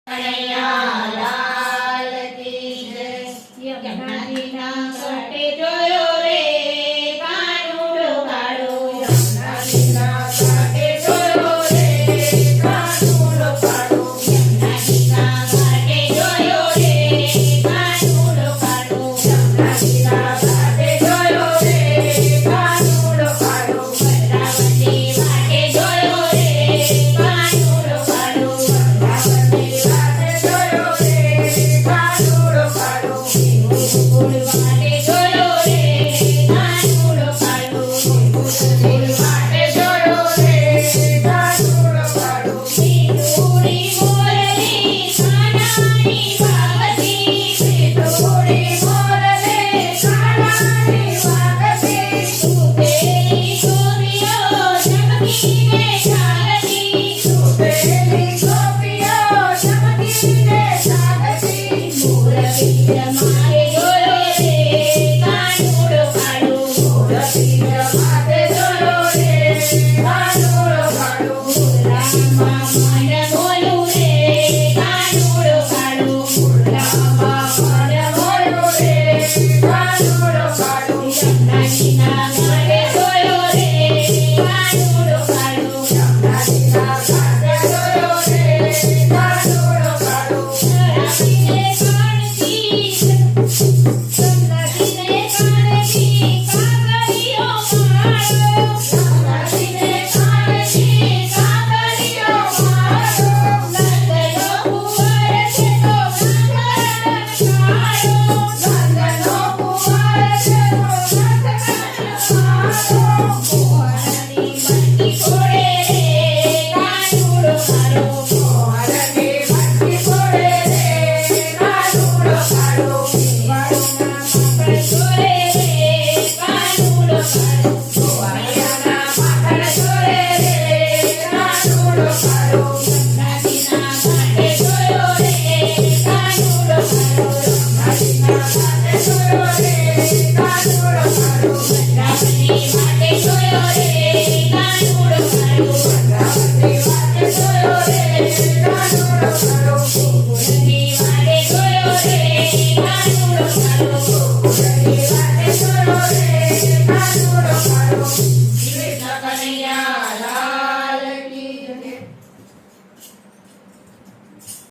કનૈયા લાલ કી જય. યમુનાજીના ઘાટે જોયો રે કાનુડો કાળો. યમુનાજીના ઘાટે જોયો રે કાનુડો કાળો. યમુનાજીના ઘાટે જોયો રે કાનુડો કાળો. યમુનાજીના ઘાટે જોયો રે કાનુડો કાળો. વરરાવને વાટે જોયો રે કાનુડો કાળો. વરરાવને વાટે જોયો રે કાનુડો કાળો. ગોકુળ વાટે જોયો રે કાનુડો કાળો. ગોકુળ વાટે જોયો રે કાનુડો કાળો. સીધુડી મોરલી કાનાની વાગતી. સીધુડી મોરલી કાનાની વાગતી. સુતેલી ગોપીઓ ચમકીને જાગતી. સુતેલી ગોપીઓ ચમકીને જાગતી. મોરપીર મારે જોયો રે કાનુડો કાળો. મોરપીર મારે જોયો રે કાનુડો કાળો. મોરલામાં મન મોલું રે કાનુડો કાળો. મોરલામાં મન મોલું રે કાનુડો કાળો. યમુનાજીના ઘાટે જોયો રે કાનુડો કાળો. યમુનાજીના ઘાટે જોયો રે કાનુડો કાળો. રામીને કાનથી સંગાતીને કાનથી કાગળિયો માળો. સંગાતીને કાનથી કાગળિયો માળો. નંદનો કુંવર છે તો નંદન કાળો. નંદનો કુંવર છે તો નંદન કાળો. મોહનની મટકી ફોડે રે કાનુડો કાળો. મોહનની મટકી ફોડે રે કાનુડો કાળો. વાળુના માખણ ચોરે રે કાનુડો કાળો. વાળિયાના માખણ ચોરે રે કાનુડો કાળો. યમુનાજીના ઘાટે જોયો રે કાનુડો કાળો. યમુનાજીના ઘાટે જોયો રે કાનુડો કાળો. વરરાવને